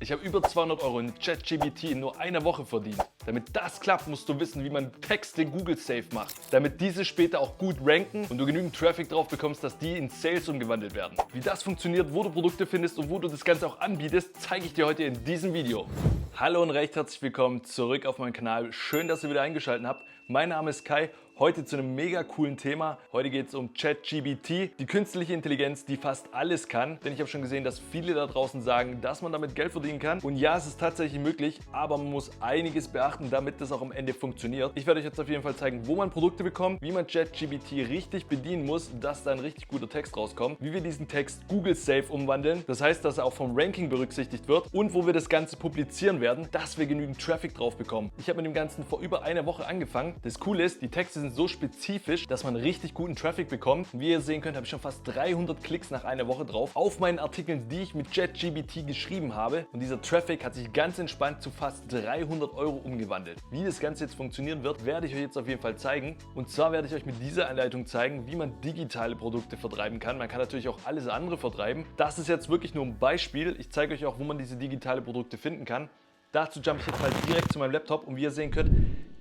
Ich habe über 200 € in ChatGPT in nur einer Woche verdient. Damit das klappt, musst du wissen, wie man Texte Google Safe macht. Damit diese später auch gut ranken und du genügend Traffic drauf bekommst, dass die in Sales umgewandelt werden. Wie das funktioniert, wo du Produkte findest und wo du das Ganze auch anbietest, zeige ich dir heute in diesem Video. Hallo und recht herzlich willkommen zurück auf meinem Kanal. Schön, dass ihr wieder eingeschaltet habt. Mein Name ist Kai. Heute zu einem mega coolen Thema. Heute geht es um ChatGPT, die künstliche Intelligenz, die fast alles kann. Denn ich habe schon gesehen, dass viele da draußen sagen, dass man damit Geld verdienen kann. Und ja, es ist tatsächlich möglich, aber man muss einiges beachten, damit das auch am Ende funktioniert. Ich werde euch jetzt auf jeden Fall zeigen, wo man Produkte bekommt, wie man ChatGPT richtig bedienen muss, dass da ein richtig guter Text rauskommt, wie wir diesen Text Google Safe umwandeln. Das heißt, dass er auch vom Ranking berücksichtigt wird und wo wir das Ganze publizieren werden, dass wir genügend Traffic drauf bekommen. Ich habe mit dem Ganzen vor über einer Woche angefangen. Das Coole ist, die Texte sind so spezifisch, dass man richtig guten Traffic bekommt. Wie ihr sehen könnt, habe ich schon fast 300 Klicks nach einer Woche drauf auf meinen Artikeln, die ich mit ChatGPT geschrieben habe. Und dieser Traffic hat sich ganz entspannt zu fast 300 € umgewandelt. Wie das Ganze jetzt funktionieren wird, werde ich euch jetzt auf jeden Fall zeigen. Und zwar werde ich euch mit dieser Anleitung zeigen, wie man digitale Produkte vertreiben kann. Man kann natürlich auch alles andere vertreiben. Das ist jetzt wirklich nur ein Beispiel. Ich zeige euch auch, wo man diese digitale Produkte finden kann. Dazu jump ich jetzt mal direkt zu meinem Laptop und wie ihr sehen könnt,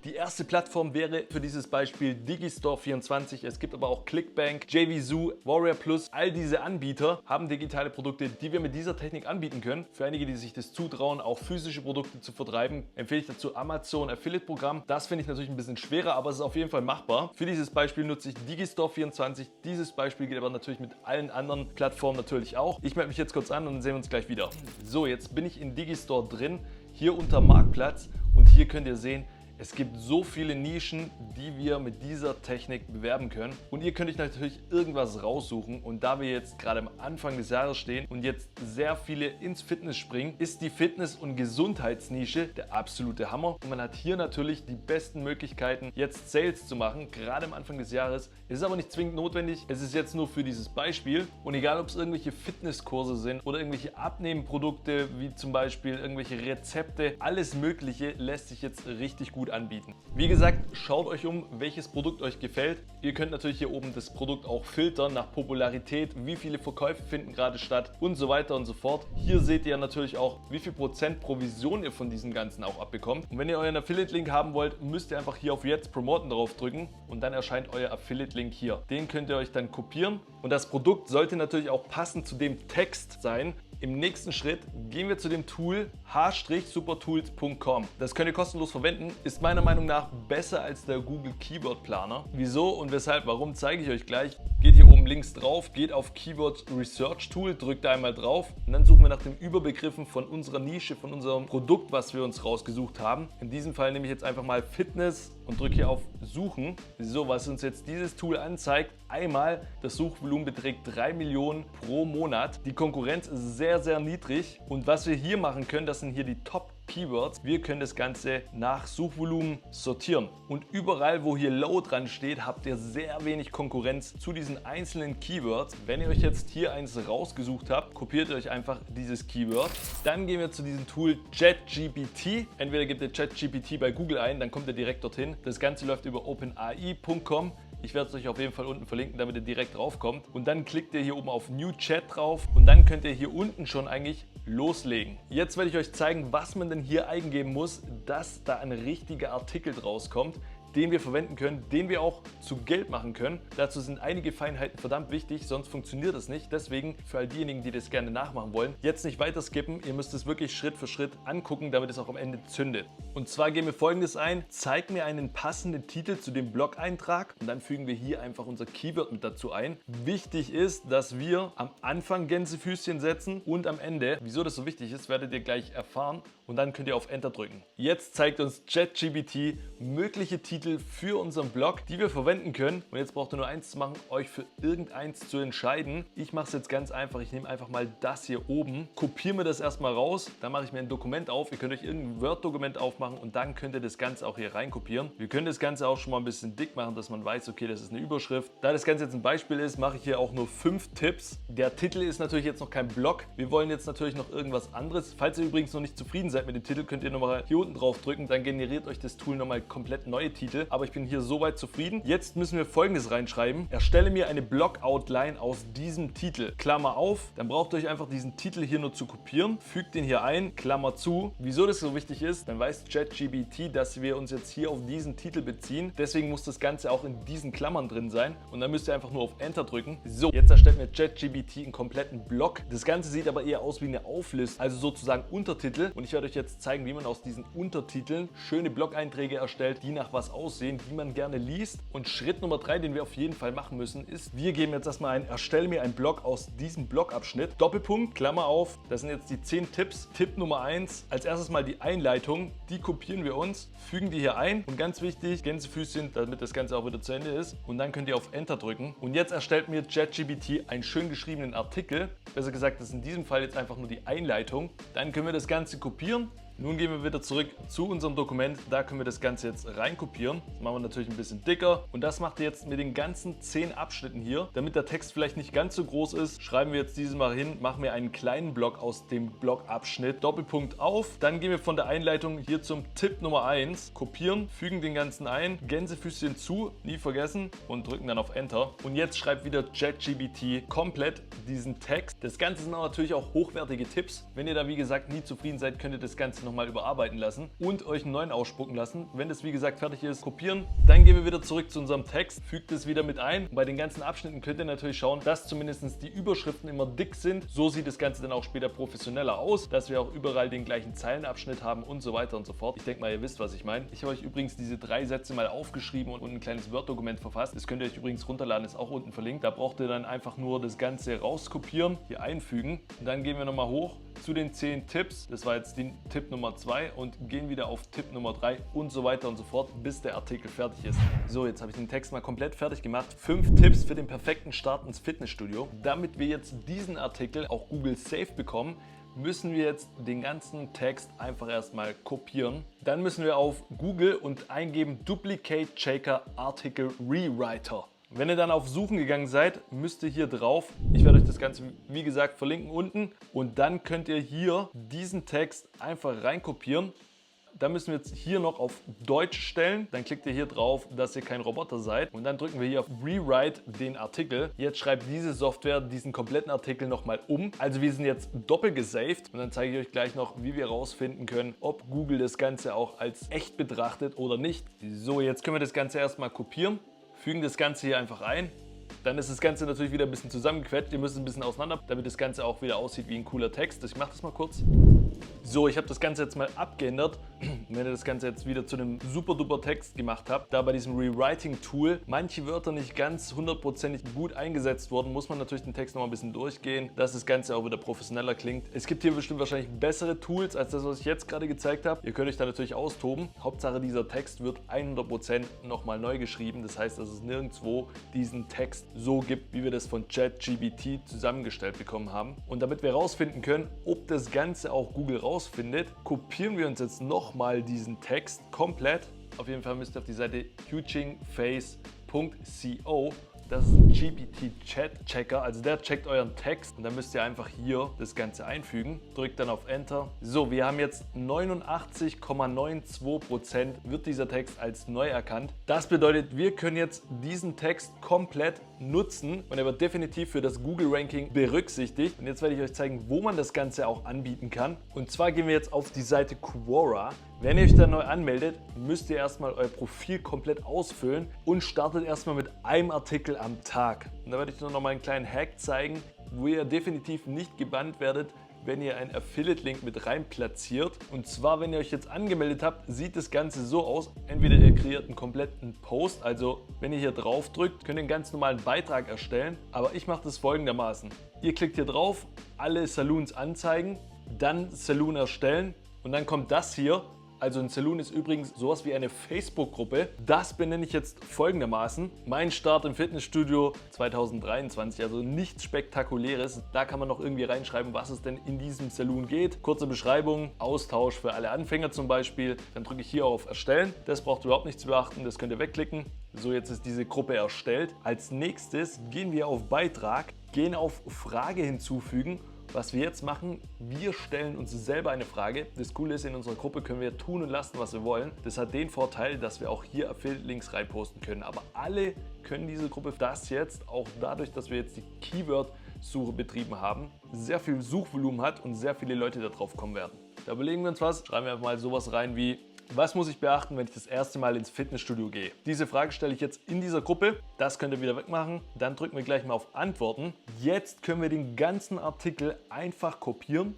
die erste Plattform wäre für dieses Beispiel Digistore24. Es gibt aber auch Clickbank, JVZoo, Warrior Plus. All diese Anbieter haben digitale Produkte, die wir mit dieser Technik anbieten können. Für einige, die sich das zutrauen, auch physische Produkte zu vertreiben, empfehle ich dazu Amazon Affiliate Programm. Das finde ich natürlich ein bisschen schwerer, aber es ist auf jeden Fall machbar. Für dieses Beispiel nutze ich Digistore24. Dieses Beispiel geht aber natürlich mit allen anderen Plattformen natürlich auch. Ich melde mich jetzt kurz an und dann sehen wir uns gleich wieder. So, jetzt bin ich in Digistore drin, hier unter Marktplatz und hier könnt ihr sehen, es gibt so viele Nischen, die wir mit dieser Technik bewerben können. Und ihr könnt euch natürlich irgendwas raussuchen. Und da wir jetzt gerade am Anfang des Jahres stehen und jetzt sehr viele ins Fitness springen, ist die Fitness- und Gesundheitsnische der absolute Hammer. Und man hat hier natürlich die besten Möglichkeiten, jetzt Sales zu machen, gerade am Anfang des Jahres. Es ist aber nicht zwingend notwendig. Es ist jetzt nur für dieses Beispiel. Und egal, ob es irgendwelche Fitnesskurse sind oder irgendwelche Abnehmprodukte, wie zum Beispiel irgendwelche Rezepte, alles Mögliche lässt sich jetzt richtig gut anbieten. Wie gesagt, schaut euch um, welches Produkt euch gefällt. Ihr könnt natürlich hier oben das Produkt auch filtern nach Popularität, wie viele Verkäufe finden gerade statt und so weiter und so fort. Hier seht ihr natürlich auch, wie viel Prozent Provision ihr von diesem Ganzen auch abbekommt. Und wenn ihr euren Affiliate-Link haben wollt, müsst ihr einfach hier auf Jetzt promoten drauf drücken und dann erscheint euer Affiliate-Link hier. Den könnt ihr euch dann kopieren und das Produkt sollte natürlich auch passend zu dem Text sein. Im nächsten Schritt gehen wir zu dem Tool h-supertools.com. Das könnt ihr kostenlos verwenden, ist meiner Meinung nach besser als der Google Keyword Planer. Wieso und weshalb, warum, zeige ich euch gleich. Geht hier oben links drauf, geht auf Keyword Research Tool, drückt da einmal drauf und dann suchen wir nach den Überbegriffen von unserer Nische, von unserem Produkt, was wir uns rausgesucht haben. In diesem Fall nehme ich jetzt einfach mal Fitness und drücke hier auf Suchen. So, was uns jetzt dieses Tool anzeigt, einmal das Suchvolumen beträgt 3 Millionen pro Monat. Die Konkurrenz ist sehr, sehr niedrig und was wir hier machen können, das sind hier die Top Keywords. Wir können das Ganze nach Suchvolumen sortieren und überall, wo hier Low dran steht, habt ihr sehr wenig Konkurrenz zu diesen einzelnen Keywords. Wenn ihr euch jetzt hier eins rausgesucht habt, kopiert ihr euch einfach dieses Keyword. Dann gehen wir zu diesem Tool ChatGPT. Entweder gebt ihr ChatGPT bei Google ein, dann kommt ihr direkt dorthin. Das Ganze läuft über openai.com. Ich werde es euch auf jeden Fall unten verlinken, damit ihr direkt drauf kommt. Und dann klickt ihr hier oben auf New Chat drauf und dann könnt ihr hier unten schon eigentlich loslegen. Jetzt werde ich euch zeigen, was man denn hier eingeben muss, dass da ein richtiger Artikel draus kommt, den wir verwenden können, den wir auch zu Geld machen können. Dazu sind einige Feinheiten verdammt wichtig, sonst funktioniert das nicht. Deswegen für all diejenigen, die das gerne nachmachen wollen, jetzt nicht weiter skippen. Ihr müsst es wirklich Schritt für Schritt angucken, damit es auch am Ende zündet. Und zwar geben wir Folgendes ein: Zeig mir einen passenden Titel zu dem Blog-Eintrag und dann fügen wir hier einfach unser Keyword mit dazu ein. Wichtig ist, dass wir am Anfang Gänsefüßchen setzen und am Ende. Wieso das so wichtig ist, werdet ihr gleich erfahren und dann könnt ihr auf Enter drücken. Jetzt zeigt uns ChatGPT mögliche Titel für unseren Blog, die wir verwenden können. Und jetzt braucht ihr nur eins zu machen, euch für irgendeins zu entscheiden. Ich mache es jetzt ganz einfach. Ich nehme einfach mal das hier oben, kopiere mir das erstmal raus, dann mache ich mir ein Dokument auf. Ihr könnt euch irgendein Word-Dokument aufmachen und dann könnt ihr das Ganze auch hier rein kopieren. Wir können das Ganze auch schon mal ein bisschen dick machen, dass man weiß, okay, das ist eine Überschrift. Da das Ganze jetzt ein Beispiel ist, mache ich hier auch nur 5 Tipps. Der Titel ist natürlich jetzt noch kein Blog. Wir wollen jetzt natürlich noch irgendwas anderes. Falls ihr übrigens noch nicht zufrieden seid mit dem Titel, könnt ihr nochmal hier unten drauf drücken. Dann generiert euch das Tool nochmal komplett neue Titel. Titel, aber ich bin hier soweit zufrieden. Jetzt müssen wir Folgendes reinschreiben. Erstelle mir eine Blog-Outline aus diesem Titel. Klammer auf, dann braucht ihr euch einfach diesen Titel hier nur zu kopieren, fügt den hier ein, Klammer zu. Wieso das so wichtig ist, dann weiß ChatGPT, dass wir uns jetzt hier auf diesen Titel beziehen. Deswegen muss das Ganze auch in diesen Klammern drin sein und dann müsst ihr einfach nur auf Enter drücken. So, jetzt erstellt mir ChatGPT einen kompletten Blog. Das Ganze sieht aber eher aus wie eine Auflistung, also sozusagen Untertitel. Und ich werde euch jetzt zeigen, wie man aus diesen Untertiteln schöne Blog-Einträge erstellt, die nach was aussehen, die man gerne liest. Und Schritt Nummer 3, den wir auf jeden Fall machen müssen, ist, wir geben jetzt erstmal ein, erstelle mir einen Blog aus diesem Blogabschnitt. Doppelpunkt, Klammer auf, das sind jetzt die 10 Tipps. Tipp Nummer 1, als erstes mal die Einleitung, die kopieren wir uns, fügen die hier ein und ganz wichtig, Gänsefüßchen, damit das Ganze auch wieder zu Ende ist. Und dann könnt ihr auf Enter drücken. Und jetzt erstellt mir ChatGPT einen schön geschriebenen Artikel. Besser gesagt, das ist in diesem Fall jetzt einfach nur die Einleitung. Dann können wir das Ganze kopieren. Nun gehen wir wieder zurück zu unserem Dokument. Da können wir das Ganze jetzt reinkopieren. Das machen wir natürlich ein bisschen dicker. Und das macht ihr jetzt mit den ganzen 10 Abschnitten hier. Damit der Text vielleicht nicht ganz so groß ist, schreiben wir jetzt dieses Mal hin, machen wir einen kleinen Block aus dem Blockabschnitt. Doppelpunkt auf. Dann gehen wir von der Einleitung hier zum Tipp Nummer 1. Kopieren, fügen den Ganzen ein, Gänsefüßchen zu, nie vergessen und drücken dann auf Enter. Und jetzt schreibt wieder ChatGPT komplett diesen Text. Das Ganze sind natürlich auch hochwertige Tipps. Wenn ihr da wie gesagt nie zufrieden seid, könnt ihr das Ganze nochmal überarbeiten lassen und euch einen neuen ausspucken lassen. Wenn das wie gesagt fertig ist, kopieren. Dann gehen wir wieder zurück zu unserem Text, fügt es wieder mit ein. Und bei den ganzen Abschnitten könnt ihr natürlich schauen, dass zumindest die Überschriften immer dick sind. So sieht das Ganze dann auch später professioneller aus, dass wir auch überall den gleichen Zeilenabschnitt haben und so weiter und so fort. Ich denke mal, ihr wisst, was ich meine. Ich habe euch übrigens diese 3 Sätze mal aufgeschrieben und ein kleines Word-Dokument verfasst. Das könnt ihr euch übrigens runterladen, ist auch unten verlinkt. Da braucht ihr dann einfach nur das Ganze rauskopieren, hier einfügen. Und dann gehen wir nochmal hoch zu den 10 Tipps. Das war jetzt die Tipp Nummer 2 und gehen wieder auf Tipp Nummer 3 und so weiter und so fort, bis der Artikel fertig ist. So, jetzt habe ich den Text mal komplett fertig gemacht. 5 Tipps für den perfekten Start ins Fitnessstudio. Damit wir jetzt diesen Artikel auch Google Safe bekommen, müssen wir jetzt den ganzen Text einfach erstmal kopieren. Dann müssen wir auf Google und eingeben Duplicate Checker Article Rewriter. Wenn ihr dann auf Suchen gegangen seid, müsst ihr hier drauf, ich werde euch das Ganze wie gesagt verlinken unten und dann könnt ihr hier diesen Text einfach reinkopieren. Dann müssen wir jetzt hier noch auf Deutsch stellen. Dann klickt ihr hier drauf, dass ihr kein Roboter seid. Und dann drücken wir hier auf Rewrite den Artikel. Jetzt schreibt diese Software diesen kompletten Artikel nochmal um. Also wir sind jetzt doppelt gesaved. Und dann zeige ich euch gleich noch, wie wir herausfinden können, ob Google das Ganze auch als echt betrachtet oder nicht. So, jetzt können wir das Ganze erstmal kopieren. Fügen das Ganze hier einfach ein. Dann ist das Ganze natürlich wieder ein bisschen zusammengequetscht. Ihr müsst es ein bisschen auseinander, damit das Ganze auch wieder aussieht wie ein cooler Text. Ich mache das mal kurz. So, ich habe das Ganze jetzt mal abgeändert. Wenn ihr das Ganze jetzt wieder zu einem super duper Text gemacht habt, da bei diesem Rewriting-Tool manche Wörter nicht ganz hundertprozentig gut eingesetzt wurden, muss man natürlich den Text noch mal ein bisschen durchgehen, dass das Ganze auch wieder professioneller klingt. Es gibt hier bestimmt wahrscheinlich bessere Tools als das, was ich jetzt gerade gezeigt habe. Ihr könnt euch da natürlich austoben. Hauptsache, dieser Text wird 100% nochmal neu geschrieben. Das heißt, dass es nirgendwo diesen Text so gibt, wie wir das von ChatGPT zusammengestellt bekommen haben. Und damit wir herausfinden können, ob das Ganze auch Google rausfindet, kopieren wir uns jetzt nochmal diesen Text komplett. Auf jeden Fall müsst ihr auf die Seite huggingface.co. Das ist ein GPT-Chat-Checker, also der checkt euren Text und dann müsst ihr einfach hier das Ganze einfügen. Drückt dann auf Enter. So, wir haben jetzt 89,92% wird dieser Text als neu erkannt. Das bedeutet, wir können jetzt diesen Text komplett nutzen und er wird definitiv für das Google-Ranking berücksichtigt. Und jetzt werde ich euch zeigen, wo man das Ganze auch anbieten kann. Und zwar gehen wir jetzt auf die Seite Quora. Wenn ihr euch dann neu anmeldet, müsst ihr erstmal euer Profil komplett ausfüllen und startet erstmal mit einem Artikel am Tag. Und da werde ich nur noch mal einen kleinen Hack zeigen, wo ihr definitiv nicht gebannt werdet, wenn ihr einen Affiliate-Link mit rein platziert. Und zwar, wenn ihr euch jetzt angemeldet habt, sieht das Ganze so aus. Entweder ihr kreiert einen kompletten Post, also wenn ihr hier drauf drückt, könnt ihr einen ganz normalen Beitrag erstellen. Aber ich mache das folgendermaßen. Ihr klickt hier drauf, alle Saloons anzeigen, dann Saloon erstellen und dann kommt das hier. Also ein Saloon ist übrigens sowas wie eine Facebook-Gruppe. Das benenne ich jetzt folgendermaßen. Mein Start im Fitnessstudio 2023, also nichts Spektakuläres. Da kann man noch irgendwie reinschreiben, was es denn in diesem Saloon geht. Kurze Beschreibung, Austausch für alle Anfänger zum Beispiel. Dann drücke ich hier auf Erstellen. Das braucht ihr überhaupt nicht zu beachten, das könnt ihr wegklicken. So, jetzt ist diese Gruppe erstellt. Als nächstes gehen wir auf Beitrag, gehen auf Frage hinzufügen Was wir jetzt machen, wir stellen uns selber eine Frage. Das Coole ist, in unserer Gruppe können wir tun und lassen, was wir wollen. Das hat den Vorteil, dass wir auch hier Affiliate-Links reinposten können. Aber alle können diese Gruppe das jetzt, auch dadurch, dass wir jetzt die Keyword-Suche betrieben haben, sehr viel Suchvolumen hat und sehr viele Leute darauf kommen werden. Da überlegen wir uns was, schreiben wir mal sowas rein wie: Was muss ich beachten, wenn ich das erste Mal ins Fitnessstudio gehe? Diese Frage stelle ich jetzt in dieser Gruppe. Das könnt ihr wieder wegmachen. Dann drücken wir gleich mal auf Antworten. Jetzt können wir den ganzen Artikel einfach kopieren,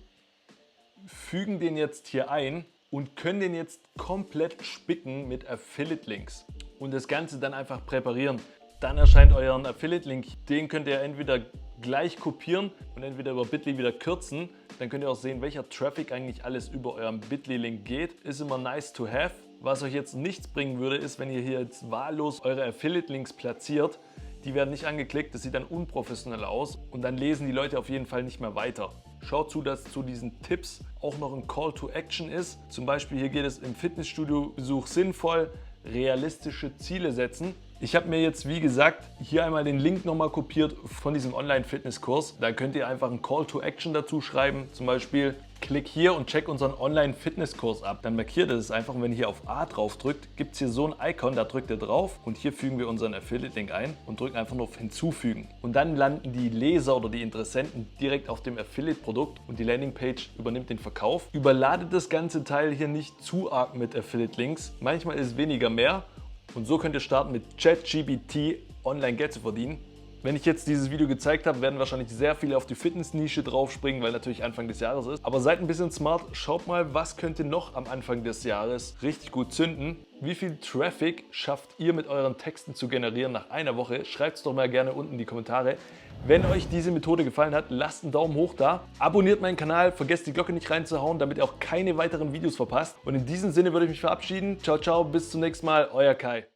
fügen den jetzt hier ein und können den jetzt komplett spicken mit Affiliate-Links. Und das Ganze dann einfach präparieren. Dann erscheint euren Affiliate-Link. Den könnt ihr entweder gleich kopieren und entweder über Bitly wieder kürzen. Dann könnt ihr auch sehen, welcher Traffic eigentlich alles über euren Bitly-Link geht. Ist immer nice to have. Was euch jetzt nichts bringen würde, ist, wenn ihr hier jetzt wahllos eure Affiliate-Links platziert. Die werden nicht angeklickt, das sieht dann unprofessionell aus und dann lesen die Leute auf jeden Fall nicht mehr weiter. Schaut zu, dass zu diesen Tipps auch noch ein Call to Action ist. Zum Beispiel hier geht es im Fitnessstudio-Besuch sinnvoll, realistische Ziele setzen. Ich habe mir jetzt, wie gesagt, hier einmal den Link nochmal kopiert von diesem Online-Fitnesskurs. Da könnt ihr einfach einen Call to Action dazu schreiben. Zum Beispiel: Klick hier und check unseren Online-Fitnesskurs ab. Dann markiert ihr das einfach und wenn ihr hier auf A drauf drückt, gibt es hier so ein Icon, da drückt ihr drauf und hier fügen wir unseren Affiliate-Link ein und drücken einfach nur auf Hinzufügen. Und dann landen die Leser oder die Interessenten direkt auf dem Affiliate-Produkt und die Landingpage übernimmt den Verkauf. Überladet das ganze Teil hier nicht zu arg mit Affiliate-Links. Manchmal ist weniger mehr. Und so könnt ihr starten, mit ChatGPT online Geld zu verdienen. Wenn ich jetzt dieses Video gezeigt habe, werden wahrscheinlich sehr viele auf die Fitness-Nische draufspringen, weil natürlich Anfang des Jahres ist. Aber seid ein bisschen smart, schaut mal, was könnt ihr noch am Anfang des Jahres richtig gut zünden. Wie viel Traffic schafft ihr mit euren Texten zu generieren nach einer Woche? Schreibt es doch mal gerne unten in die Kommentare. Wenn euch diese Methode gefallen hat, lasst einen Daumen hoch da. Abonniert meinen Kanal, vergesst die Glocke nicht reinzuhauen, damit ihr auch keine weiteren Videos verpasst. Und in diesem Sinne würde ich mich verabschieden. Ciao, ciao, bis zum nächsten Mal, euer Kai.